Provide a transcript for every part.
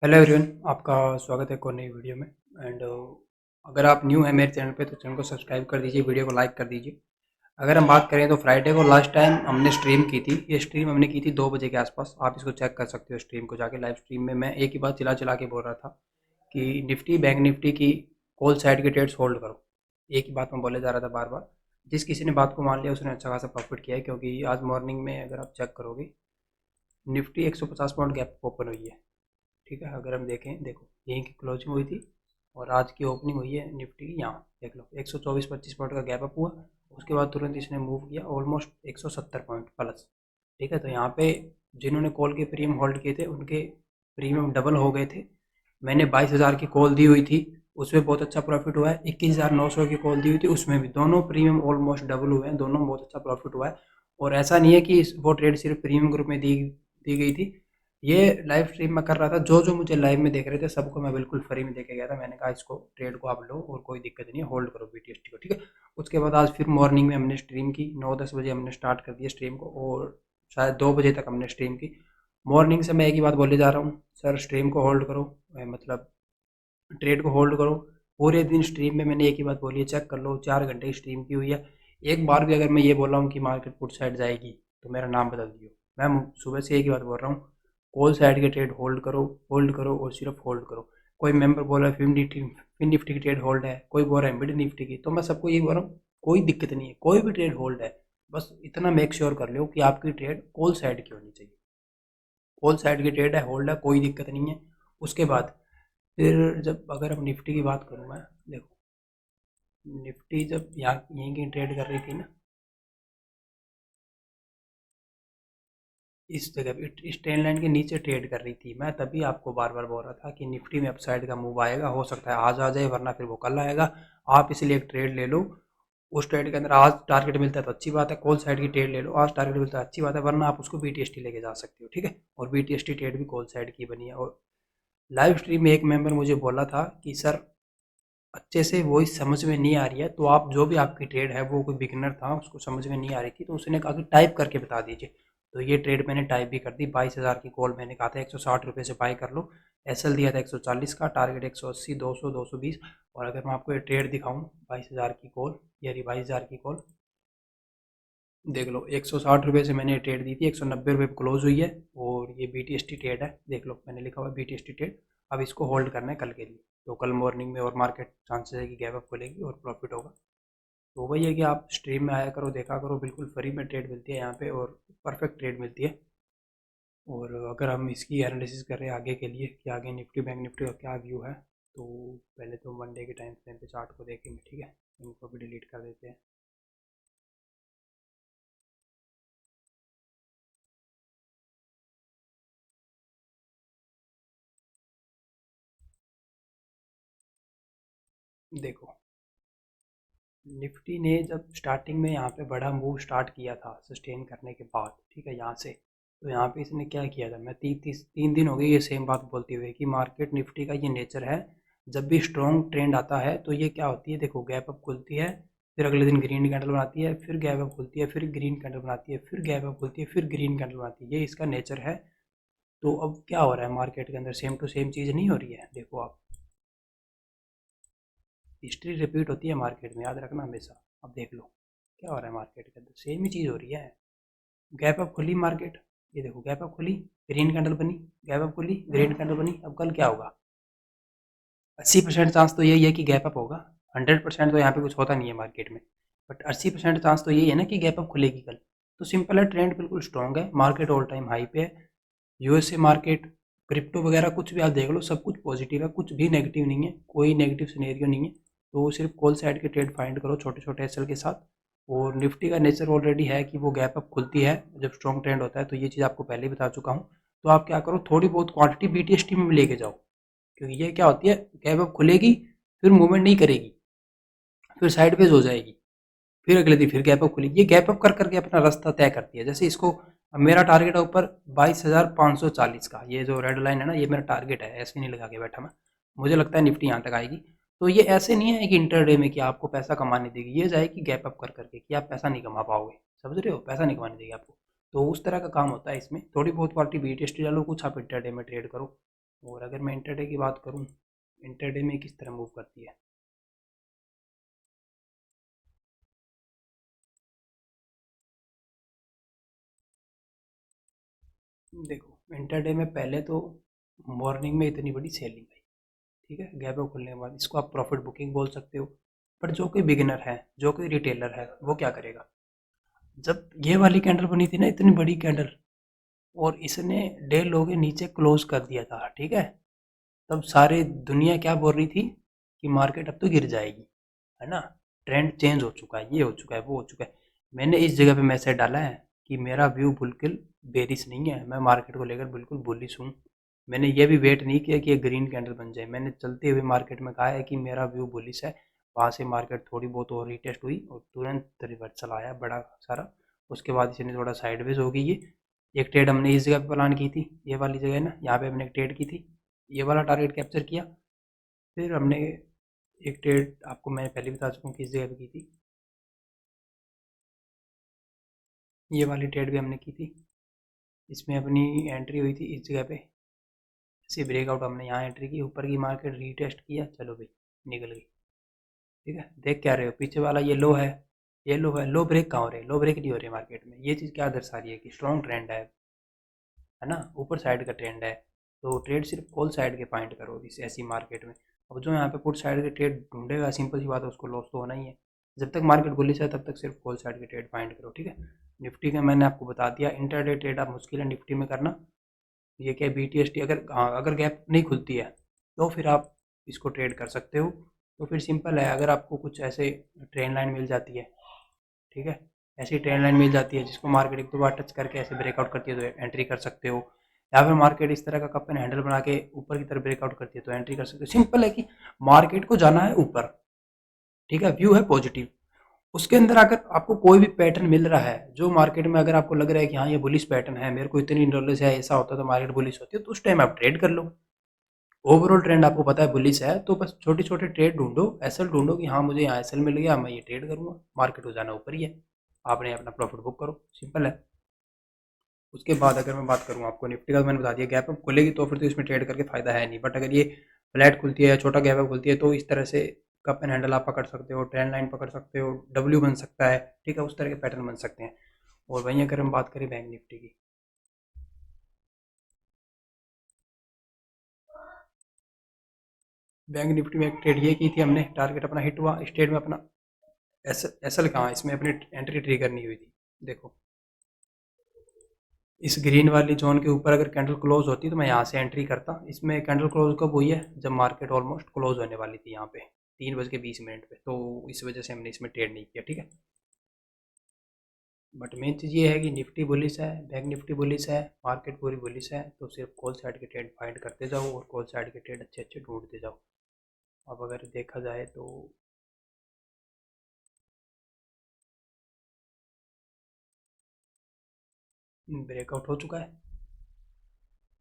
Hello everyone, आपका स्वागत है एक और नई वीडियो में। एंड अगर आप न्यू हैं मेरे चैनल पे तो चैनल को सब्सक्राइब कर दीजिए, वीडियो को लाइक कर दीजिए। अगर हम बात करें तो फ्राइडे को लास्ट टाइम हमने स्ट्रीम की थी। ये स्ट्रीम हमने की थी 2 बजे के आसपास। आप इसको चेक कर सकते हो स्ट्रीम को जाके। लाइव स्ट्रीम में मैं एक ही बात चिल्ला चिल्ला के बोल रहा था कि निफ्टी बैंक निफ्टी की कॉल साइड के ट्रेड्स होल्ड करो। एक ही बात मैं बोले जा रहा था बार बार। जिस किसी ने बात को मान लिया उसने अच्छा खासा प्रॉफिट किया है, क्योंकि आज मॉर्निंग में अगर आप चेक करोगे निफ्टी 150 पॉइंट गैप ओपन हुई है। ठीक है, अगर हम देखें, देखो यहीं की क्लोजिंग हुई थी और आज की ओपनिंग हुई है निफ्टी की। यहाँ देख लो 124-25 पॉइंट का गैप अप हुआ। उसके बाद तुरंत इसने मूव किया ऑलमोस्ट 170 पॉइंट प्लस। ठीक है, तो यहाँ पे जिन्होंने कॉल के प्रीमियम होल्ड किए थे उनके प्रीमियम डबल हो गए थे। मैंने 22,000 की कॉल दी हुई थी, उसमें बहुत अच्छा प्रॉफिट हुआ है। 21,900 की कॉल दी हुई थी, उसमें भी दोनों प्रीमियम ऑलमोस्ट डबल हुए हैं, दोनों में बहुत अच्छा प्रॉफिट हुआ है। और ऐसा नहीं है कि वो ट्रेड सिर्फ प्रीमियम ग्रुप में दी दी गई थी। ये लाइव स्ट्रीम में कर रहा था, जो जो मुझे लाइव में देख रहे थे सबको मैं बिल्कुल फ्री में देके गया था। मैंने कहा इसको ट्रेड को आप लो और कोई दिक्कत नहीं है, होल्ड करो बीटीएसटी को। ठीक है, उसके बाद आज फिर मॉर्निंग में हमने स्ट्रीम की, 9-10 बजे हमने स्टार्ट कर दिया स्ट्रीम को और शायद 2 बजे तक हमने स्ट्रीम की। मॉर्निंग से मैं एक ही बात बोले जा रहा हूँ, सर स्ट्रीम को होल्ड करो, मतलब ट्रेड को होल्ड करो। पूरे दिन स्ट्रीम में मैंने एक ही बात बोली है, चेक कर लो 4 घंटे की स्ट्रीम की हुई है। एक बार भी अगर मैं ये बोल रहा हूँ कि मार्केट पुट साइड जाएगी तो मेरा नाम बदल दियो। मैं सुबह से एक ही बात बोल रहा हूँ, कॉल साइड के ट्रेड होल्ड करो और सिर्फ होल्ड करो। कोई मेंबर बोल रहा है फिन निफ्टी की ट्रेड होल्ड है, कोई बोल रहा है मिड निफ्टी की, तो मैं सबको यही बोल रहा हूँ कोई दिक्कत नहीं है, कोई भी ट्रेड होल्ड है। बस इतना मेक श्योर कर लो कि आपकी ट्रेड कॉल साइड की होनी चाहिए। कॉल साइड की ट्रेड है, होल्ड है, कोई दिक्कत नहीं है। उसके बाद फिर जब अगर हम निफ्टी की बात करूँ मैं, देखो निफ्टी जब यहाँ यहीं की ट्रेड कर रही थी ना, इस जगह पे इस ट्रेन लाइन के नीचे ट्रेड कर रही थी, मैं तभी आपको बार बार बोल रहा था कि निफ्टी में अपसाइड का मूव आएगा, हो सकता है आज आ जाए वरना फिर वो कल आएगा। आप इसलिए एक ट्रेड ले लो। उस ट्रेड के अंदर आज टारगेट मिलता है तो अच्छी बात है, कॉल साइड की ट्रेड ले लो, आज टारगेट मिलता है अच्छी बात है, वरना आप उसको बीटीएसटी लेके जा सकते हो। ठीक है, और बीटीएसटी ट्रेड भी कॉल साइड की बनी है। और लाइव स्ट्रीम में एक मेंबर मुझे बोला था कि सर अच्छे से वॉइस समझ में नहीं आ रही है, तो आप जो भी आपकी ट्रेड है, वो कोई बिगिनर था उसको समझ में नहीं आ रही थी तो उसने कहा कि टाइप करके बता दीजिए। तो ये ट्रेड मैंने टाइप भी कर दी। 22,000 की कॉल मैंने कहा था 160 रुपये से बाई कर लो। एसएल दिया था 140 का, टारगेट 180, 200, 220। और अगर मैं आपको ये ट्रेड दिखाऊं, 22,000 की कॉल, या 22,000 की कॉल देख लो, 160 रुपये से मैंने ट्रेड दी थी, 190 रुपये क्लोज हुई है। और ये B T S T trade है, देख लो मैंने लिखा हुआ है B T S T trade. अब इसको होल्ड करना है कल के लिए, तो कल मॉर्निंग में और मार्केट चांसेस है कि गैप अप खोलेगी और प्रॉफिट होगा। तो वही है कि आप स्ट्रीम में आया करो, देखा करो, बिल्कुल फ्री में ट्रेड मिलती है यहाँ पे और परफेक्ट ट्रेड मिलती है। और अगर हम इसकी एनालिसिस करें आगे के लिए कि आगे निफ्टी बैंक निफ्टी का क्या व्यू है, तो पहले तो मंडे के टाइम फ्रेम पे चार्ट को देखेंगे। ठीक है, इनको भी डिलीट कर देते हैं। देखो निफ्टी ने जब स्टार्टिंग में यहाँ पे बड़ा मूव स्टार्ट किया था सस्टेन करने के बाद, ठीक है, यहाँ से, तो यहाँ पे इसने क्या किया था, मैं 3 दिन हो गए ये सेम बात बोलते हुए कि मार्केट निफ्टी का ये नेचर है, जब भी स्ट्रॉन्ग ट्रेंड आता है तो ये क्या होती है, देखो गैप अप खुलती है, फिर अगले दिन ग्रीन कैंडल बनाती है, फिर गैप अप खुलती है, फिर ग्रीन कैंडल बनाती है, फिर गैप अप खुलती है, फिर ग्रीन कैंडल बनाती है, ये इसका नेचर है। तो अब क्या हो रहा है मार्केट के अंदर, सेम टू सेम चीज़ नहीं हो रही है। देखो आप, हिस्ट्री रिपीट होती है मार्केट में, याद रखना हमेशा। अब देख लो क्या हो रहा है मार्केट के अंदर, सेम ही चीज़ हो रही है। गैप अप खुली मार्केट, ये देखो गैप अप खुली, ग्रीन कैंडल बनी, गैप अप खुली, ग्रीन कैंडल बनी। अब कल क्या होगा, 80% चांस तो यही है कि गैप अप होगा। 100% तो यहाँ पे कुछ होता नहीं है मार्केट में, बट 80% चांस तो यही है ना कि गैप अप खुलेगी कल। तो सिंपल है, ट्रेंड बिल्कुल स्ट्रॉन्ग है, मार्केट ऑल टाइम हाई पे है। यूएसए मार्केट, क्रिप्टो वगैरह कुछ भी आप देख लो, सब कुछ पॉजिटिव है, कुछ भी नेगेटिव नहीं है, कोई नेगेटिव सिनेरियो नहीं है। तो सिर्फ कॉल साइड के ट्रेड फाइंड करो छोटे छोटे एसएल के साथ। और निफ्टी का नेचर ऑलरेडी है कि वो गैप अप खुलती है जब स्ट्रॉन्ग ट्रेंड होता है, तो ये चीज़ आपको पहले ही बता चुका हूँ। तो आप क्या करो, थोड़ी बहुत क्वांटिटी बीटीएसटी में भी लेके जाओ, क्योंकि ये क्या होती है, गैप अप खुलेगी, फिर मूवमेंट नहीं करेगी, फिर साइडवेज हो जाएगी, फिर अगले दिन फिर गैप अप खुली, ये गैप अप कर करके अपना रास्ता तय करती है। जैसे इसको, मेरा टारगेट है ऊपर 22,540 का, ये जो रेड लाइन है ना, ये मेरा टारगेट है, ऐसे नहीं लगा के बैठा मैं। मुझे लगता है निफ्टी यहाँ तक आएगी। तो ये ऐसे नहीं है कि इंटरडे में कि आपको पैसा कमाने देगी, ये जाएगी गैप अप कर करके कि आप पैसा नहीं कमा पाओगे, समझ रहे हो, पैसा नहीं कमाने देगी आपको। तो उस तरह का काम होता है इसमें, थोड़ी बहुत क्वालिटी बी टेस्ट डालो, कुछ आप इंटरडे में ट्रेड करो। और अगर मैं इंटरडे की बात करूँ, इंटरडे में किस तरह मूव करती है, देखो इंटरडे में पहले तो मॉर्निंग में इतनी बड़ी सेलिंग आई, ठीक है, गैप अप खुलने के बाद इसको आप प्रॉफिट बुकिंग बोल सकते हो। पर जो कोई बिगिनर है, जो कोई रिटेलर है, वो क्या करेगा, जब ये वाली कैंडल बनी थी ना, इतनी बड़ी कैंडल, और इसने डे लो के नीचे क्लोज कर दिया था, ठीक है, तब सारी दुनिया क्या बोल रही थी कि मार्केट अब तो गिर जाएगी, है ना, ट्रेंड चेंज हो चुका है, ये हो चुका है, वो हो चुका है। मैंने इस जगह पे मैसेज डाला है कि मेरा व्यू बिल्कुल बेरिश नहीं है, मैं मार्केट को लेकर बिल्कुल बुलिश हूँ। मैंने ये भी वेट नहीं किया कि ये ग्रीन कैंडल बन जाए, मैंने चलते हुए मार्केट में कहा है कि मेरा व्यू बुलिश है। वहाँ से मार्केट थोड़ी बहुत और रीटेस्ट हुई और तुरंत रिवर्सल आया बड़ा सारा। उसके बाद इसने थोड़ा साइडवेज हो गई ये। एक ट्रेड हमने इस जगह पे प्लान की थी, ये वाली जगह है ना, यहाँ पे हमने एक ट्रेड की थी, ये वाला टारगेट कैप्चर किया। फिर हमने एक ट्रेड आपको मैं पहले बता चुका हूँ किस जगह पे की थी, ये वाली ट्रेड भी हमने की थी, इसमें अपनी एंट्री हुई थी इस जगह पे। ऐसे ब्रेकआउट हमने यहाँ एंट्री की, ऊपर की मार्केट रीटेस्ट किया, चलो भाई निकल गई। ठीक है, देख क्या रहे हो, पीछे वाला ये लो है, ये लो है, लो ब्रेक कहाँ हो रहे, लो ब्रेक नहीं हो रहे मार्केट में। ये चीज़ क्या दर्शा रही है कि स्ट्रॉन्ग ट्रेंड है ना, ऊपर साइड का ट्रेंड है। तो ट्रेड सिर्फ कॉल साइड के फाइंड करो इस ऐसी मार्केट में। अब जो यहाँ पे पुट साइड के ट्रेड ढूंढेगा, सिंपल सी बात है, उसको लॉस तो होना ही है। जब तक मार्केट बुलिश है तब तक सिर्फ कॉल साइड के ट्रेड फाइंड करो, ठीक है। निफ्टी का मैंने आपको बता दिया, इंटरडे ट्रेड आप मुश्किल है निफ्टी में करना। ये क्या बी टी एस टी, अगर हाँ अगर गैप नहीं खुलती है तो फिर आप इसको ट्रेड कर सकते हो। तो फिर सिंपल है, अगर आपको कुछ ऐसे ट्रेन लाइन मिल जाती है, ठीक है, ऐसी ट्रेंड लाइन मिल जाती है जिसको मार्केट एक दो बार टच करके ऐसे ब्रेकआउट करती है तो एंट्री कर सकते हो। या फिर मार्केट इस तरह का कप एंड हैंडल बना के ऊपर की तरफ ब्रेकआउट करती है तो एंट्री कर सकते हो। सिंपल है कि मार्केट को जाना है ऊपर, ठीक है, व्यू है पॉजिटिव। उसके अंदर अगर आपको कोई भी पैटर्न मिल रहा है जो मार्केट में, अगर आपको लग रहा है कि हाँ ये बुलिश पैटर्न है, मेरे को इतनी नॉलेज है, ऐसा होता तो मार्केट बुलिश होती है, तो उस टाइम आप ट्रेड कर लो। ओवरऑल ट्रेंड आपको पता है बुलिश है, तो बस छोटे छोटे ट्रेड ढूंढो, एसएल ढूंढो कि हाँ मुझे यहाँ एसएल मिल गया, मैं ये ट्रेड करूंगा, मार्केट को जाना ऊपर ही है, आपने अपना प्रॉफिट बुक करो, सिंपल है। उसके बाद अगर मैं बात करूँ आपको निफ्टी का, तो मैंने बता दिया गैप अप खुलेगी तो फिर तो इसमें ट्रेड करके फायदा है नहीं। बट अगर ये फ्लैट खुलती है या छोटा गैप अप खुलती है तो इस तरह से कप एंड हैंडल आप पकड़ सकते हो, ट्रेंड लाइन पकड़ सकते हो, डब्ल्यू बन सकता है, ठीक है, उस तरह के पैटर्न बन सकते हैं। और वहीं अगर हम बात करें बैंक निफ्टी की, बैंक निफ्टी में एक ट्रेड ये की थी हमने, टारगेट अपना हिट हुआ, इस ट्रेड में अपना एस एल कहाँ, इसमें अपनी एंट्री ट्रिगर नहीं हुई थी। देखो इस ग्रीन वाली जोन के ऊपर अगर कैंडल क्लोज होती तो मैं यहाँ से एंट्री करता। इसमें कैंडल क्लोज कब हुई है, जब मार्केट ऑलमोस्ट क्लोज होने वाली थी यहाँ पे 3:20 पे, तो इस वजह से हमने इसमें ट्रेड नहीं किया, ठीक है। बट मेन चीज़ ये है कि निफ्टी बुलिश है, बैंक निफ्टी बुलिश है, मार्केट पूरी बुलिश है, तो सिर्फ कॉल साइड के ट्रेड फाइंड करते जाओ और कॉल साइड के ट्रेड अच्छे अच्छे ढूंढते जाओ। अब अगर देखा जाए तो ब्रेकआउट हो चुका है,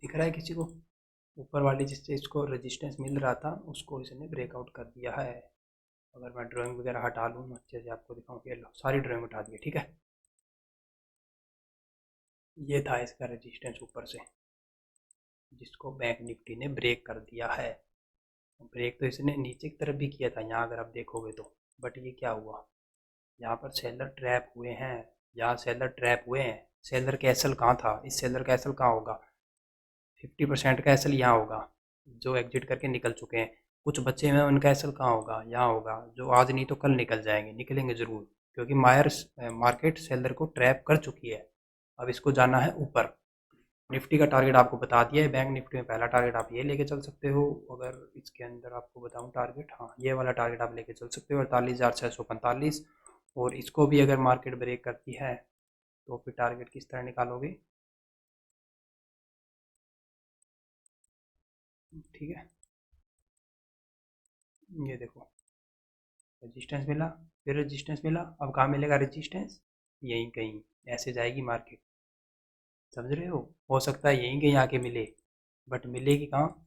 दिख रहा है किसी को, ऊपर वाली जिस चीज़ को रेजिस्टेंस मिल रहा था उसको इसने ब्रेकआउट कर दिया है। अगर मैं ड्राइंग वगैरह हटा लूँ अच्छे से आपको दिखाऊँ, ये लो सारी ड्राइंग हटा दी है, ठीक है। ये था इसका रेजिस्टेंस ऊपर से, जिसको बैंक निफ्टी ने ब्रेक कर दिया है। ब्रेक तो इसने नीचे की तरफ भी किया था यहाँ अगर आप देखोगे तो, बट ये क्या हुआ, यहाँ पर सेलर ट्रैप हुए हैं, यहाँ सेलर ट्रैप हुए हैं। सेलर का एसल कहाँ था, इस सेलर का एसल कहाँ होगा, 50% का एसल यहाँ होगा, जो एग्जिट करके निकल चुके हैं। कुछ बच्चे हैं उनका एसल कहाँ होगा, यहाँ होगा, जो आज नहीं तो कल निकल जाएंगे, निकलेंगे ज़रूर, क्योंकि मायर्स मार्केट सेलर को ट्रैप कर चुकी है। अब इसको जाना है ऊपर। निफ्टी का टारगेट आपको बता दिया है, बैंक निफ्टी में पहला टारगेट आप ये लेके चल सकते हो। अगर इसके अंदर आपको बताऊं टारगेट, हाँ ये वाला टारगेट आप लेके चल सकते हो 48,645। और इसको भी अगर मार्केट ब्रेक करती है तो फिर टारगेट किस तरह निकालोगे, ठीक है, ये देखो रेजिस्टेंस मिला, फिर रेजिस्टेंस मिला, अब कहाँ मिलेगा रेजिस्टेंस, यहीं कहीं ऐसे जाएगी मार्केट, समझ रहे हो सकता है यहीं कहीं आके मिले, बट मिलेगी कहाँ,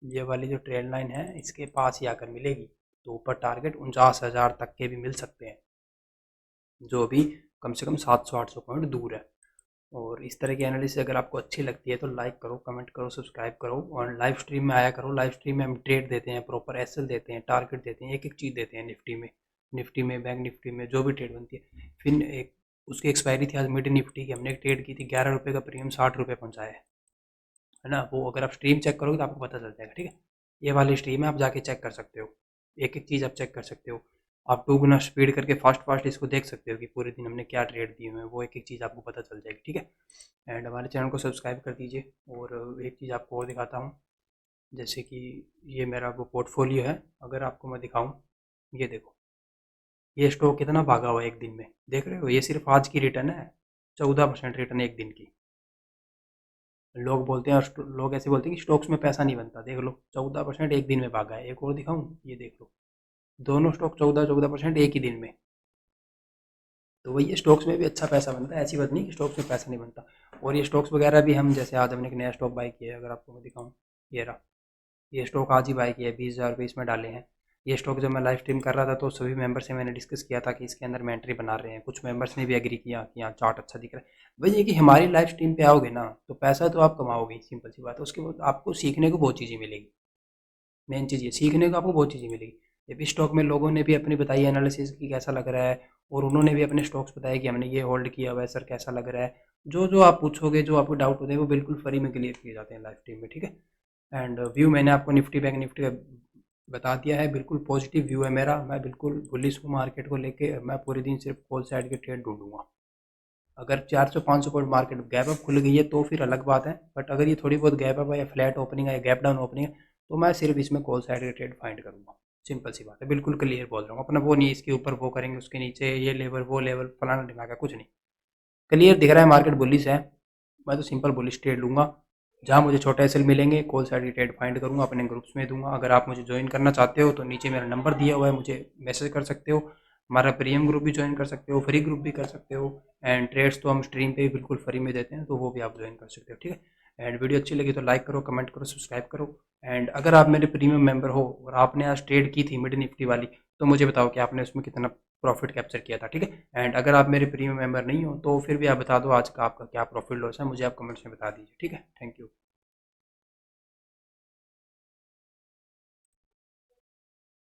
ये वाली जो ट्रेंड लाइन है इसके पास ही आकर मिलेगी। तो ऊपर टारगेट 49,000 तक के भी मिल सकते हैं, जो अभी कम से कम 700-800 पॉइंट दूर है। और इस तरह की एनालिसिस अगर आपको अच्छी लगती है तो लाइक करो, कमेंट करो, सब्सक्राइब करो और लाइव स्ट्रीम में आया करो। लाइव स्ट्रीम में हम ट्रेड देते हैं, प्रॉपर एसएल देते हैं, टारगेट देते हैं, एक एक चीज़ देते हैं निफ्टी में बैंक निफ्टी में जो भी ट्रेड बनती है। फिर एक उसकी एक्सपायरी थी आज मिड निफ्टी की, हमने एक ट्रेड की थी 11 रुपये का प्रीमियम 60 रुपये पहुँचाया है ना। वो अगर आप स्ट्रीम चेक करोगे तो आपको पता चल जाएगा, ठीक है। ये वाली स्ट्रीम है, आप जाके चेक कर सकते हो, एक एक चीज़ आप चेक कर सकते हो। आप 2 गुना स्पीड करके फास्ट इसको देख सकते हो कि पूरे दिन हमने क्या ट्रेड दिए हुए हैं, वो एक एक चीज़ आपको पता चल जाएगी, ठीक है। एंड हमारे चैनल को सब्सक्राइब कर दीजिए। और एक चीज़ आपको और दिखाता हूँ, जैसे कि ये मेरा वो पोर्टफोलियो है, अगर आपको मैं दिखाऊँ, ये देखो ये स्टॉक कितना भागा हुआ है एक दिन में, देख रहे हो। ये सिर्फ आज की रिटर्न है, 14% रिटर्न एक दिन की। लोग बोलते हैं, लोग ऐसे बोलते हैं कि स्टॉक्स में पैसा नहीं बनता, देख लो 14% एक दिन में भागा है। एक और दिखाऊँ, ये देख लो, दोनों स्टॉक 14% एक ही दिन में। तो वही स्टॉक्स में भी अच्छा पैसा बनता है, ऐसी बात नहीं कि स्टॉक्स में पैसा नहीं बनता। और ये स्टॉक्स वगैरह भी हम, जैसे आज हमने एक नया स्टॉक बाई किया है, अगर आपको मैं दिखाऊँ, ये रहा, ये स्टॉक आज ही बाई किया है, 20,000 रुपये इसमें डाले हैं। ये स्टॉक जब मैं लाइव स्ट्रीम कर रहा था तो सभी मेंबर से मैंने डिस्कस किया था कि इसके अंदर मैं एंट्री बना रहे हैं। कुछ मेंबर्स ने भी एग्री किया कि यहाँ चार्ट अच्छा दिख रहा है। वही है कि हमारी लाइव स्ट्रीम पे आओगे ना तो पैसा तो आप कमाओगे, सिंपल सी बात है। उसके बाद आपको सीखने को बहुत चीज़ें मिलेगी। मेन चीज़ ये, सीखने को आपको बहुत चीज़ें मिलेगी। ये भी स्टॉक में लोगों ने भी अपनी बताई एनालिसिस की कैसा लग रहा है, और उन्होंने भी अपने स्टॉक्स बताया कि हमने ये होल्ड किया हुआ है सर, कैसा लग रहा है। जो जो आप पूछोगे, जो आपको डाउट होते हैं, वो बिल्कुल फ्री में क्लियर किए जाते हैं लाइव स्ट्रीम में, ठीक है। एंड व्यू मैंने आपको निफ्टी बैंक निफ्टी का बता दिया है, बिल्कुल पॉजिटिव व्यू है मेरा। मैं बिल्कुल बुलिश हूँ मार्केट को लेके। मैं पूरे दिन सिर्फ कॉल साइड के ट्रेड ढूंढूंगा। अगर 400-500 पॉइंट मार्केट गैप अप खुल गई है तो फिर अलग बात है, बट अगर ये थोड़ी बहुत गैप अप है या फ्लैट ओपनिंग है या गैप डाउन ओपनिंग है तो मैं सिर्फ इसमें कॉल साइड के ट्रेड फाइंड करूँगा। सिंपल सी बात है, बिल्कुल क्लियर बोल रहा हूँ अपना। वो नहीं इसके ऊपर वो करेंगे, उसके नीचे ये लेवल वो लेवल फलाना ढिमाका, कुछ नहीं। क्लियर दिख रहा है मार्केट बुलिश है, मैं तो सिंपल बुलिश ट्रेड लूँगा। जहाँ मुझे छोटे एसएल मिलेंगे कॉल साइड की ट्रेड फाइंड करूँगा, अपने ग्रुप्स में दूंगा। अगर आप मुझे ज्वाइन करना चाहते हो तो नीचे मेरा नंबर दिया हुआ है, मुझे मैसेज कर सकते हो। हमारा प्रीमियम ग्रुप भी ज्वाइन कर सकते हो, फ्री ग्रुप भी कर सकते हो। एंड ट्रेड्स तो हम स्ट्रीम पे भी बिल्कुल फ्री में देते हैं, तो वो भी आप ज्वाइन कर सकते हो, ठीक है। एंड वीडियो अच्छी लगी तो लाइक करो, कमेंट करो, सब्सक्राइब करो। एंड अगर आप मेरे प्रीमियम मेंबर हो और आपने आज ट्रेड की थी मिड निफ्टी वाली, तो मुझे बताओ कि आपने उसमें कितना प्रॉफिट कैप्चर किया था, ठीक है। एंड अगर आप मेरे प्रीमियम मेंबर नहीं हो तो फिर भी आप बता दो आज का आपका क्या प्रॉफिट लॉस है, मुझे आप कमेंट्स में बता दीजिए, ठीक है। Thank you.